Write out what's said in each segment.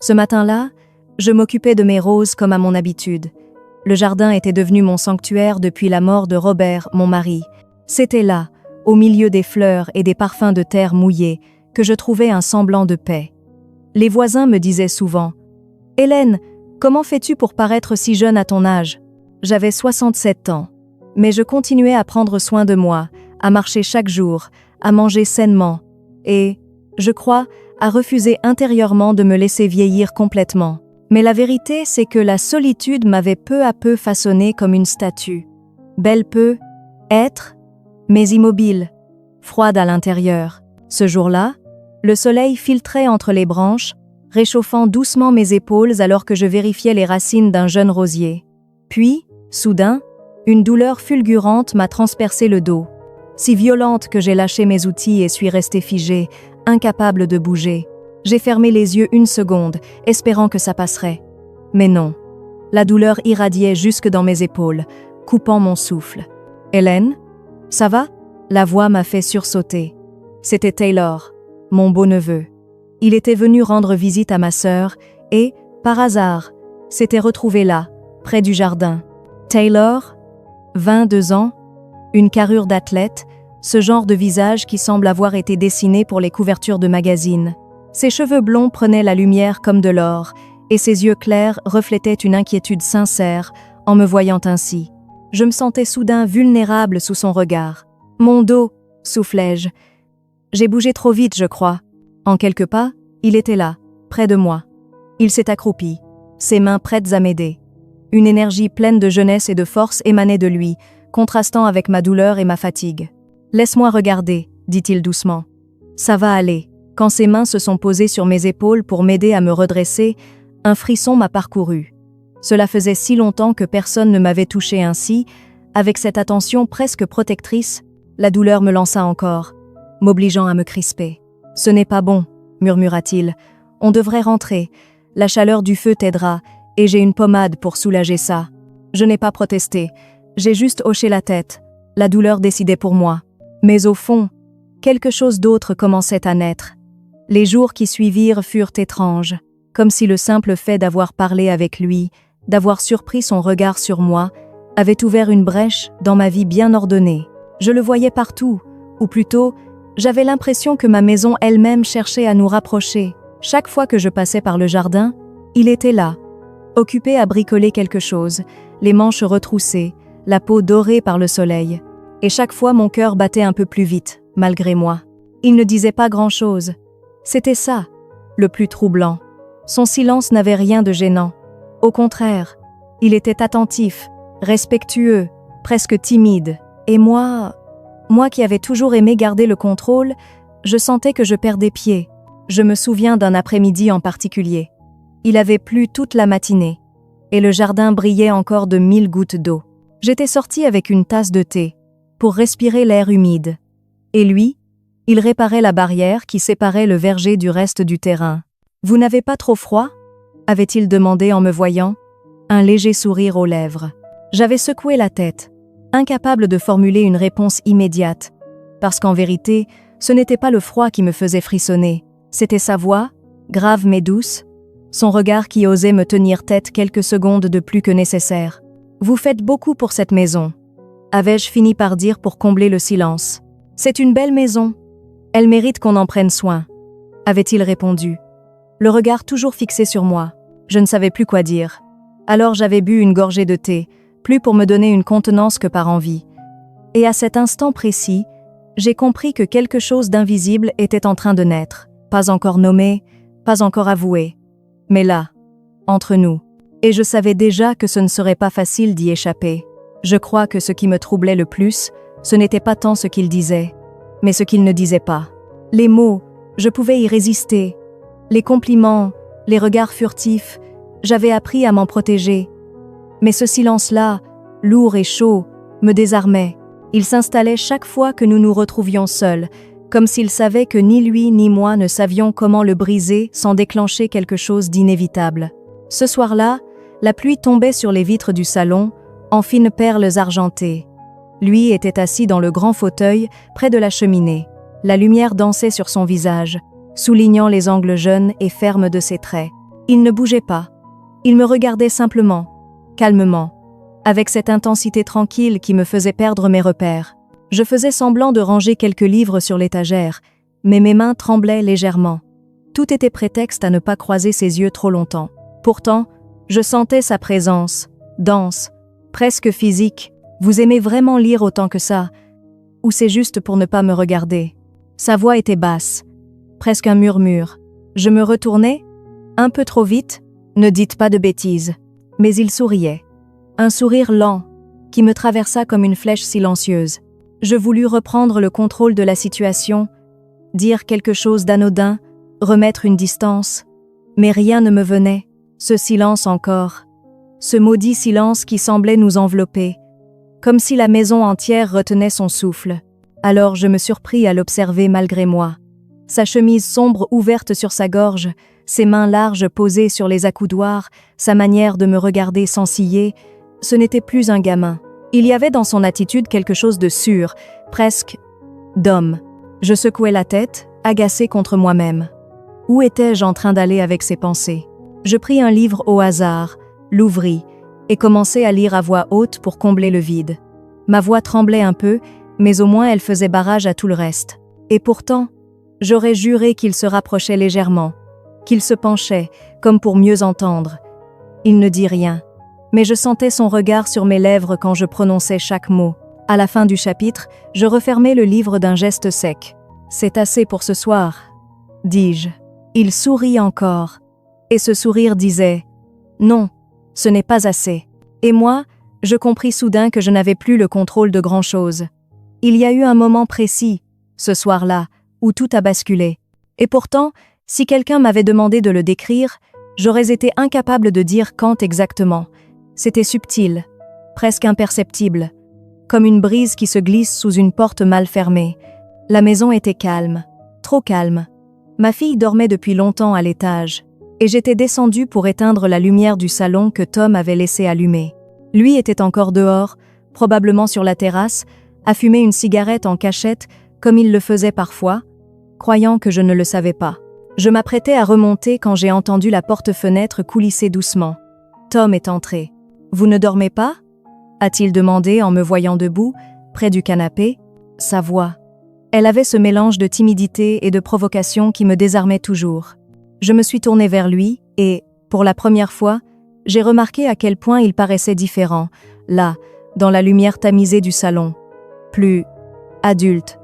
Ce matin-là, je m'occupais de mes roses comme à mon habitude. Le jardin était devenu mon sanctuaire depuis la mort de Robert, mon mari. C'était là, au milieu des fleurs et des parfums de terre mouillée, que je trouvais un semblant de paix. Les voisins me disaient souvent « Hélène, comment fais-tu pour paraître si jeune à ton âge ?» J'avais 67 ans, mais je continuais à prendre soin de moi, à marcher chaque jour, à manger sainement et, je crois, à refuser intérieurement de me laisser vieillir complètement. Mais la vérité, c'est que la solitude m'avait peu à peu façonnée comme une statue. Belle peut être, mais immobile, froide à l'intérieur. Ce jour-là, le soleil filtrait entre les branches, réchauffant doucement mes épaules alors que je vérifiais les racines d'un jeune rosier. Puis, soudain, une douleur fulgurante m'a transpercé le dos, si violente que j'ai lâché mes outils et suis restée figée, incapable de bouger. J'ai fermé les yeux une seconde, espérant que ça passerait. Mais non. La douleur irradiait jusque dans mes épaules, coupant mon souffle. « Hélène, ça va ?» La voix m'a fait sursauter. C'était Taylor, mon beau-neveu. Il était venu rendre visite à ma sœur et, par hasard, s'était retrouvé là, près du jardin. Taylor, 22 ans, une carrure d'athlète, ce genre de visage qui semble avoir été dessiné pour les couvertures de magazines. Ses cheveux blonds prenaient la lumière comme de l'or, et ses yeux clairs reflétaient une inquiétude sincère en me voyant ainsi. Je me sentais soudain vulnérable sous son regard. « Mon dos !» soufflai-je. J'ai bougé trop vite, je crois. En quelques pas, il était là, près de moi. Il s'est accroupi, ses mains prêtes à m'aider. Une énergie pleine de jeunesse et de force émanait de lui, contrastant avec ma douleur et ma fatigue. « Laisse-moi regarder », dit-il doucement. « Ça va aller. » Quand ses mains se sont posées sur mes épaules pour m'aider à me redresser, un frisson m'a parcouru. Cela faisait si longtemps que personne ne m'avait touché ainsi, avec cette attention presque protectrice, la douleur me lança encore, m'obligeant à me crisper. « Ce n'est pas bon », murmura-t-il. « On devrait rentrer. La chaleur du feu t'aidera, et j'ai une pommade pour soulager ça. » Je n'ai pas protesté. J'ai juste hoché la tête. La douleur décidait pour moi. Mais au fond, quelque chose d'autre commençait à naître. Les jours qui suivirent furent étranges, comme si le simple fait d'avoir parlé avec lui, d'avoir surpris son regard sur moi, avait ouvert une brèche dans ma vie bien ordonnée. Je le voyais partout, ou plutôt, j'avais l'impression que ma maison elle-même cherchait à nous rapprocher. Chaque fois que je passais par le jardin, il était là, occupé à bricoler quelque chose, les manches retroussées, la peau dorée par le soleil. Et chaque fois mon cœur battait un peu plus vite, malgré moi. Il ne disait pas grand-chose. C'était ça, le plus troublant. Son silence n'avait rien de gênant. Au contraire, il était attentif, respectueux, presque timide. Et moi qui avais toujours aimé garder le contrôle, je sentais que je perdais pied. Je me souviens d'un après-midi en particulier. Il avait plu toute la matinée, et le jardin brillait encore de 1000 gouttes d'eau. J'étais sortie avec une tasse de thé, pour respirer l'air humide. Et lui, il réparait la barrière qui séparait le verger du reste du terrain. « Vous n'avez pas trop froid ?» avait-il demandé en me voyant, un léger sourire aux lèvres. J'avais secoué la tête, incapable de formuler une réponse immédiate, parce qu'en vérité, ce n'était pas le froid qui me faisait frissonner, c'était sa voix, grave mais douce, son regard qui osait me tenir tête quelques secondes de plus que nécessaire. « Vous faites beaucoup pour cette maison », avais-je fini par dire pour combler le silence. « C'est une belle maison. Elle mérite qu'on en prenne soin », avait-il répondu, le regard toujours fixé sur moi. Je ne savais plus quoi dire. Alors j'avais bu une gorgée de thé, plus pour me donner une contenance que par envie. Et à cet instant précis, j'ai compris que quelque chose d'invisible était en train de naître, pas encore nommé, pas encore avoué, mais là, entre nous. Et je savais déjà que ce ne serait pas facile d'y échapper. Je crois que ce qui me troublait le plus, ce n'était pas tant ce qu'il disait, mais ce qu'il ne disait pas. Les mots, je pouvais y résister. Les compliments, les regards furtifs, j'avais appris à m'en protéger. Mais ce silence-là, lourd et chaud, me désarmait. Il s'installait chaque fois que nous nous retrouvions seuls, comme s'il savait que ni lui ni moi ne savions comment le briser sans déclencher quelque chose d'inévitable. Ce soir-là, la pluie tombait sur les vitres du salon, en fines perles argentées. Lui était assis dans le grand fauteuil, près de la cheminée. La lumière dansait sur son visage, soulignant les angles jeunes et fermes de ses traits. Il ne bougeait pas. Il me regardait simplement, calmement, avec cette intensité tranquille qui me faisait perdre mes repères. Je faisais semblant de ranger quelques livres sur l'étagère, mais mes mains tremblaient légèrement. Tout était prétexte à ne pas croiser ses yeux trop longtemps. Pourtant, je sentais sa présence, dense, presque physique. Vous aimez vraiment lire autant que ça? Ou c'est juste pour ne pas me regarder? Sa voix était basse, presque un murmure. Je me retournai, un peu trop vite, ne dites pas de bêtises. Mais il souriait. Un sourire lent, qui me traversa comme une flèche silencieuse. Je voulus reprendre le contrôle de la situation, dire quelque chose d'anodin, remettre une distance. Mais rien ne me venait, ce silence encore. Ce maudit silence qui semblait nous envelopper, comme si la maison entière retenait son souffle. Alors je me surpris à l'observer malgré moi. Sa chemise sombre ouverte sur sa gorge, ses mains larges posées sur les accoudoirs, sa manière de me regarder sans ciller, ce n'était plus un gamin. Il y avait dans son attitude quelque chose de sûr, presque d'homme. Je secouai la tête, agacée contre moi-même. Où étais-je en train d'aller avec ces pensées? Je pris un livre au hasard, l'ouvris, et commençai à lire à voix haute pour combler le vide. Ma voix tremblait un peu, mais au moins elle faisait barrage à tout le reste. Et pourtant, j'aurais juré qu'il se rapprochait légèrement, qu'il se penchait, comme pour mieux entendre. Il ne dit rien, mais je sentais son regard sur mes lèvres quand je prononçais chaque mot. À la fin du chapitre, je refermai le livre d'un geste sec. « C'est assez pour ce soir », dis-je. Il sourit encore, et ce sourire disait « Non, ce n'est pas assez ». Et moi, je compris soudain que je n'avais plus le contrôle de grand-chose. Il y a eu un moment précis, ce soir-là, où tout a basculé. Et pourtant, si quelqu'un m'avait demandé de le décrire, j'aurais été incapable de dire quand exactement. C'était subtil, presque imperceptible, comme une brise qui se glisse sous une porte mal fermée. La maison était calme, trop calme. Ma fille dormait depuis longtemps à l'étage, et j'étais descendue pour éteindre la lumière du salon que Tom avait laissé allumée. Lui était encore dehors, probablement sur la terrasse, à fumer une cigarette en cachette, comme il le faisait parfois, croyant que je ne le savais pas. Je m'apprêtais à remonter quand j'ai entendu la porte-fenêtre coulisser doucement. Tom est entré. « Vous ne dormez pas ?» a-t-il demandé en me voyant debout, près du canapé. Sa voix. Elle avait ce mélange de timidité et de provocation qui me désarmait toujours. Je me suis tournée vers lui et, pour la première fois, j'ai remarqué à quel point il paraissait différent, là, dans la lumière tamisée du salon. Plus adulte,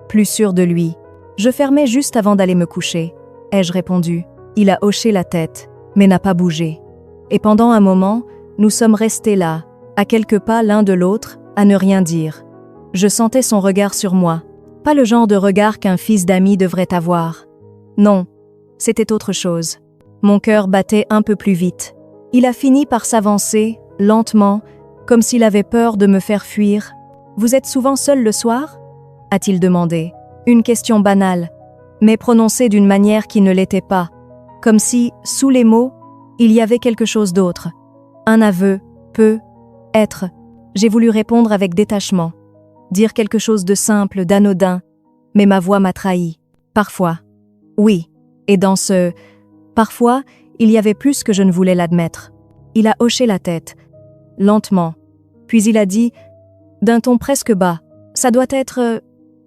plus sûr de lui. Je fermais juste avant d'aller me coucher, ai-je répondu. Il a hoché la tête, mais n'a pas bougé. Et pendant un moment, nous sommes restés là, à quelques pas l'un de l'autre, à ne rien dire. Je sentais son regard sur moi. Pas le genre de regard qu'un fils d'ami devrait avoir. Non, c'était autre chose. Mon cœur battait un peu plus vite. Il a fini par s'avancer, lentement, comme s'il avait peur de me faire fuir. « Vous êtes souvent seul le soir ?» a-t-il demandé. Une question banale, mais prononcée d'une manière qui ne l'était pas. Comme si, sous les mots, il y avait quelque chose d'autre. Un aveu, peut être. J'ai voulu répondre avec détachement. Dire quelque chose de simple, d'anodin, mais ma voix m'a trahi. Parfois. Oui, et dans ce « parfois », il y avait plus que je ne voulais l'admettre. Il a hoché la tête, lentement, puis il a dit, d'un ton presque bas, « Ça doit être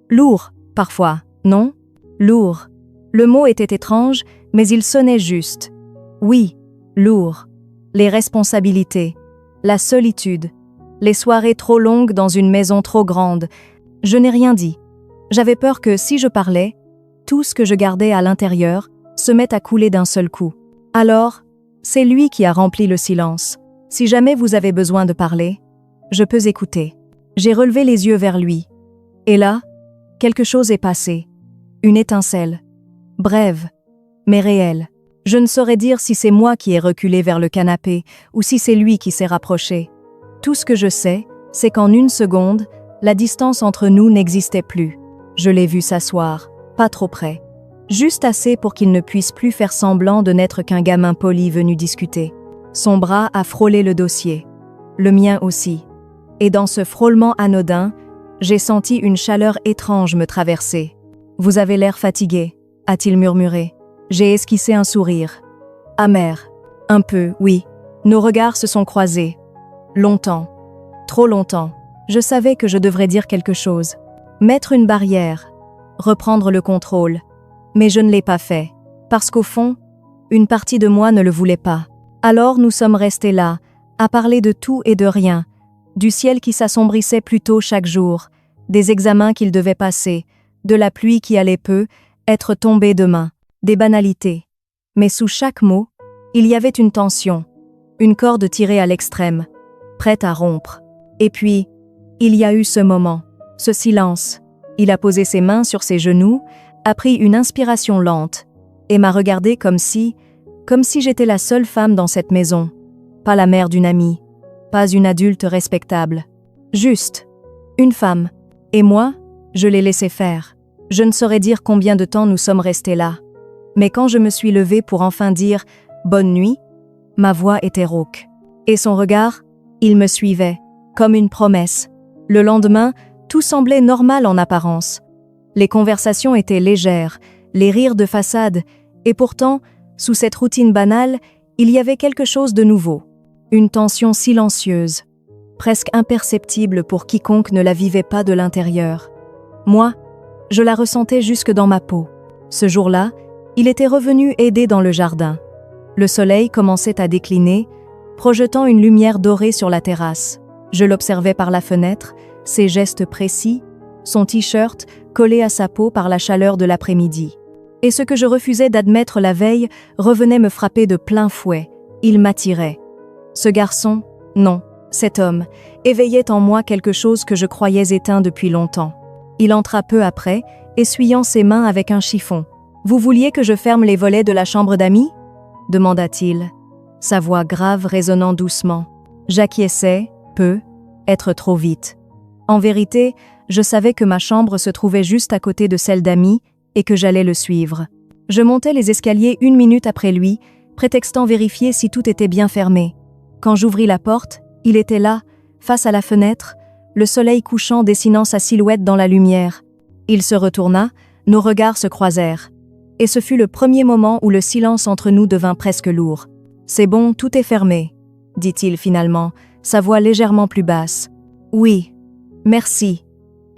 lourd, parfois, non ?» Lourd. Le mot était étrange, mais il sonnait juste. Oui, lourd. Les responsabilités, la solitude, les soirées trop longues dans une maison trop grande. Je n'ai rien dit. J'avais peur que, si je parlais, tout ce que je gardais à l'intérieur se mette à couler d'un seul coup. Alors, c'est lui qui a rempli le silence. Si jamais vous avez besoin de parler, je peux écouter. J'ai relevé les yeux vers lui. Et là, quelque chose est passé. Une étincelle. Brève, mais réelle. Je ne saurais dire si c'est moi qui ai reculé vers le canapé ou si c'est lui qui s'est rapproché. Tout ce que je sais, c'est qu'en une seconde, la distance entre nous n'existait plus. Je l'ai vu s'asseoir, pas trop près. Juste assez pour qu'il ne puisse plus faire semblant de n'être qu'un gamin poli venu discuter. Son bras a frôlé le dossier. Le mien aussi. Et dans ce frôlement anodin, j'ai senti une chaleur étrange me traverser. « Vous avez l'air fatigué », a-t-il murmuré. J'ai esquissé un sourire. Amer. Un peu, oui. Nos regards se sont croisés. Longtemps. Trop longtemps. Je savais que je devrais dire quelque chose. Mettre une barrière. Reprendre le contrôle. Mais je ne l'ai pas fait. Parce qu'au fond, une partie de moi ne le voulait pas. Alors nous sommes restés là, à parler de tout et de rien. Du ciel qui s'assombrissait plus tôt chaque jour, des examens qu'il devait passer, de la pluie qui allait peu être tombée demain, des banalités. Mais sous chaque mot, il y avait une tension, une corde tirée à l'extrême, prête à rompre. Et puis, il y a eu ce moment, ce silence. Il a posé ses mains sur ses genoux, a pris une inspiration lente, et m'a regardé comme si j'étais la seule femme dans cette maison, pas la mère d'une amie, pas une adulte respectable, juste une femme. Et moi, je l'ai laissé faire. Je ne saurais dire combien de temps nous sommes restés là. Mais quand je me suis levée pour enfin dire « bonne nuit », ma voix était rauque. Et son regard, il me suivait, comme une promesse. Le lendemain, tout semblait normal en apparence. Les conversations étaient légères, les rires de façade, et pourtant, sous cette routine banale, il y avait quelque chose de nouveau. Une tension silencieuse, presque imperceptible pour quiconque ne la vivait pas de l'intérieur. Moi, je la ressentais jusque dans ma peau. Ce jour-là, il était revenu aider dans le jardin. Le soleil commençait à décliner, projetant une lumière dorée sur la terrasse. Je l'observais par la fenêtre, ses gestes précis, son t-shirt collé à sa peau par la chaleur de l'après-midi. Et ce que je refusais d'admettre la veille revenait me frapper de plein fouet. Il m'attirait. Ce garçon, non, cet homme, éveillait en moi quelque chose que je croyais éteint depuis longtemps. Il entra peu après, essuyant ses mains avec un chiffon. « Vous vouliez que je ferme les volets de la chambre d'amis » demanda-t-il, sa voix grave résonnant doucement. J'acquiesçais, peu, être trop vite. En vérité, je savais que ma chambre se trouvait juste à côté de celle d'amis et que j'allais le suivre. Je montais les escaliers 1 minute après lui, prétextant vérifier si tout était bien fermé. Quand j'ouvris la porte, il était là, face à la fenêtre, le soleil couchant dessinant sa silhouette dans la lumière. Il se retourna, nos regards se croisèrent. Et ce fut le premier moment où le silence entre nous devint presque lourd. « C'est bon, tout est fermé », dit-il finalement, sa voix légèrement plus basse. « Oui, merci »,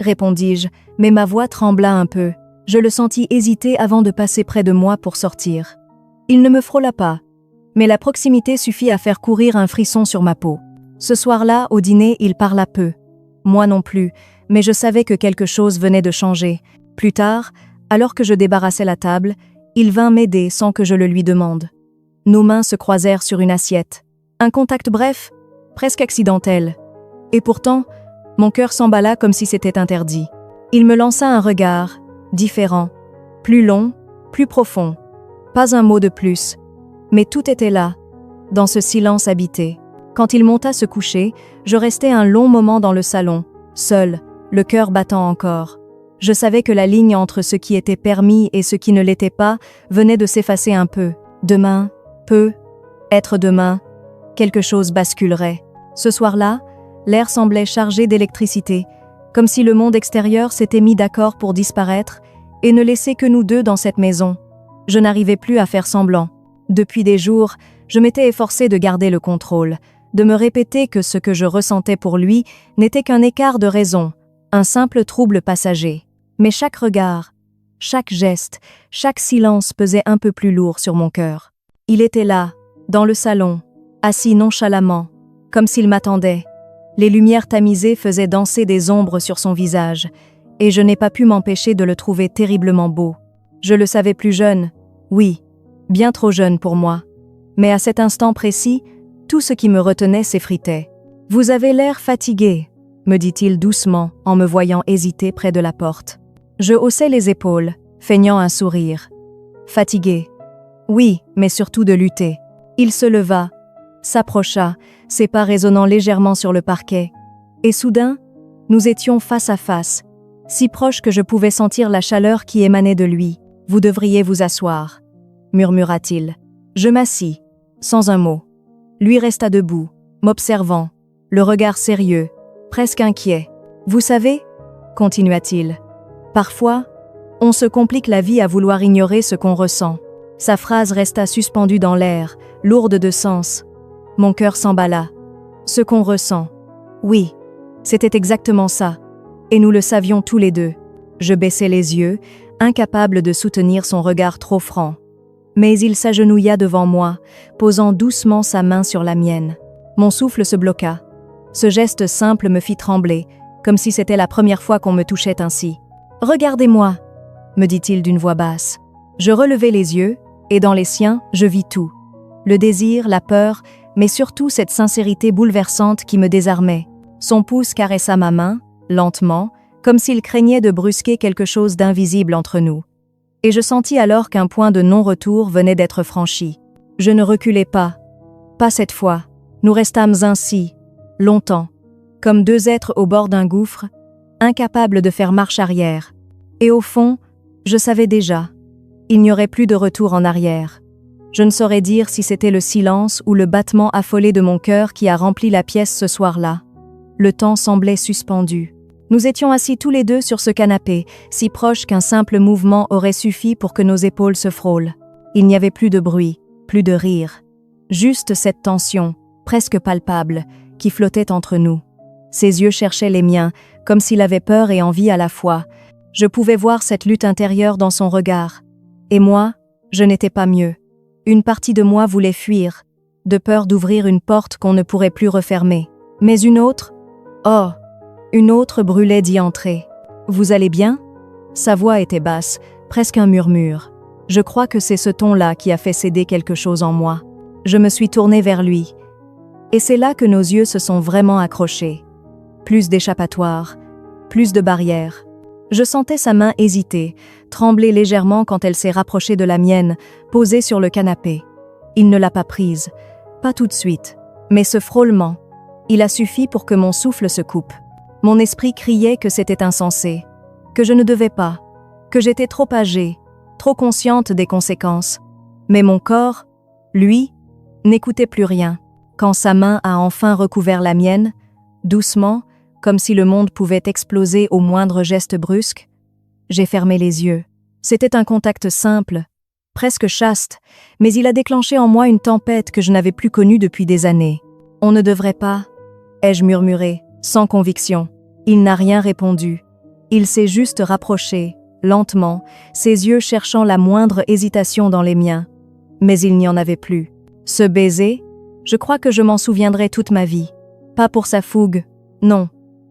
répondis-je, mais ma voix trembla un peu. Je le sentis hésiter avant de passer près de moi pour sortir. Il ne me frôla pas, mais la proximité suffit à faire courir un frisson sur ma peau. Ce soir-là, au dîner, il parla peu. Moi non plus, mais je savais que quelque chose venait de changer. Plus tard, alors que je débarrassais la table, il vint m'aider sans que je le lui demande. Nos mains se croisèrent sur une assiette. Un contact bref, presque accidentel. Et pourtant, mon cœur s'emballa comme si c'était interdit. Il me lança un regard, différent, plus long, plus profond. Pas un mot de plus, mais tout était là, dans ce silence habité. Quand il monta se coucher, je restai un long moment dans le salon, seul, le cœur battant encore. Je savais que la ligne entre ce qui était permis et ce qui ne l'était pas venait de s'effacer un peu. Demain, être demain, quelque chose basculerait. Ce soir-là, l'air semblait chargé d'électricité, comme si le monde extérieur s'était mis d'accord pour disparaître et ne laissait que nous deux dans cette maison. Je n'arrivais plus à faire semblant. Depuis des jours, je m'étais efforcée de garder le contrôle, de me répéter que ce que je ressentais pour lui n'était qu'un écart de raison, un simple trouble passager. Mais chaque regard, chaque geste, chaque silence pesait un peu plus lourd sur mon cœur. Il était là, dans le salon, assis nonchalamment, comme s'il m'attendait. Les lumières tamisées faisaient danser des ombres sur son visage, et je n'ai pas pu m'empêcher de le trouver terriblement beau. Je le savais plus jeune, oui, bien trop jeune pour moi. Mais à cet instant précis, tout ce qui me retenait s'effritait. « Vous avez l'air fatigué », me dit-il doucement en me voyant hésiter près de la porte. Je haussai les épaules, feignant un sourire. Fatigué. Oui, mais surtout de lutter. Il se leva, s'approcha, ses pas résonnant légèrement sur le parquet. Et soudain, nous étions face à face, si proches que je pouvais sentir la chaleur qui émanait de lui. « Vous devriez vous asseoir », murmura-t-il. Je m'assis, sans un mot. Lui resta debout, m'observant, le regard sérieux, presque inquiet. « Vous savez » continua-t-il. « Parfois, on se complique la vie à vouloir ignorer ce qu'on ressent. » Sa phrase resta suspendue dans l'air, lourde de sens. Mon cœur s'emballa. Ce qu'on ressent. Oui, c'était exactement ça. Et nous le savions tous les deux. Je baissai les yeux, incapable de soutenir son regard trop franc. Mais il s'agenouilla devant moi, posant doucement sa main sur la mienne. Mon souffle se bloqua. Ce geste simple me fit trembler, comme si c'était la première fois qu'on me touchait ainsi. « Regardez-moi » me dit-il d'une voix basse. Je relevai les yeux, et dans les siens, je vis tout. Le désir, la peur, mais surtout cette sincérité bouleversante qui me désarmait. Son pouce caressa ma main, lentement, comme s'il craignait de brusquer quelque chose d'invisible entre nous. Et je sentis alors qu'un point de non-retour venait d'être franchi. Je ne reculai pas. Pas cette fois. Nous restâmes ainsi, longtemps, comme deux êtres au bord d'un gouffre, incapables de faire marche arrière. Et au fond, je savais déjà, il n'y aurait plus de retour en arrière. Je ne saurais dire si c'était le silence ou le battement affolé de mon cœur qui a rempli la pièce ce soir-là. Le temps semblait suspendu. Nous étions assis tous les deux sur ce canapé, si proches qu'un simple mouvement aurait suffi pour que nos épaules se frôlent. Il n'y avait plus de bruit, plus de rire. Juste cette tension, presque palpable, qui flottait entre nous. Ses yeux cherchaient les miens, comme s'il avait peur et envie à la fois. Je pouvais voir cette lutte intérieure dans son regard. Et moi, je n'étais pas mieux. Une partie de moi voulait fuir, de peur d'ouvrir une porte qu'on ne pourrait plus refermer. Mais une autre, une autre brûlait d'y entrer. « Vous allez bien ?» Sa voix était basse, presque un murmure. Je crois que c'est ce ton-là qui a fait céder quelque chose en moi. Je me suis tournée vers lui. Et c'est là que nos yeux se sont vraiment accrochés. Plus d'échappatoire, plus de barrières. Je sentais sa main hésiter, trembler légèrement quand elle s'est rapprochée de la mienne, posée sur le canapé. Il ne l'a pas prise, pas tout de suite, mais ce frôlement, il a suffi pour que mon souffle se coupe. Mon esprit criait que c'était insensé, que je ne devais pas, que j'étais trop âgée, trop consciente des conséquences. Mais mon corps, lui, n'écoutait plus rien. Quand sa main a enfin recouvert la mienne, doucement, comme si le monde pouvait exploser au moindre geste brusque, j'ai fermé les yeux. C'était un contact simple, presque chaste, mais il a déclenché en moi une tempête que je n'avais plus connue depuis des années. « On ne devrait pas », ai-je murmuré, sans conviction. Il n'a rien répondu. Il s'est juste rapproché, lentement, ses yeux cherchant la moindre hésitation dans les miens. Mais il n'y en avait plus. Ce baiser, je crois que je m'en souviendrai toute ma vie. Pas pour sa fougue, non,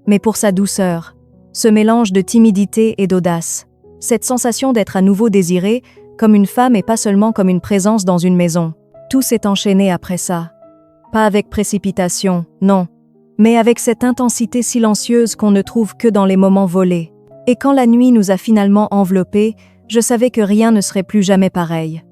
mais pour sa douceur. Ce mélange de timidité et d'audace. Cette sensation d'être à nouveau désirée, comme une femme et pas seulement comme une présence dans une maison. Tout s'est enchaîné après ça. Pas avec précipitation, non, mais avec cette intensité silencieuse qu'on ne trouve que dans les moments volés. Et quand la nuit nous a finalement enveloppés, je savais que rien ne serait plus jamais pareil.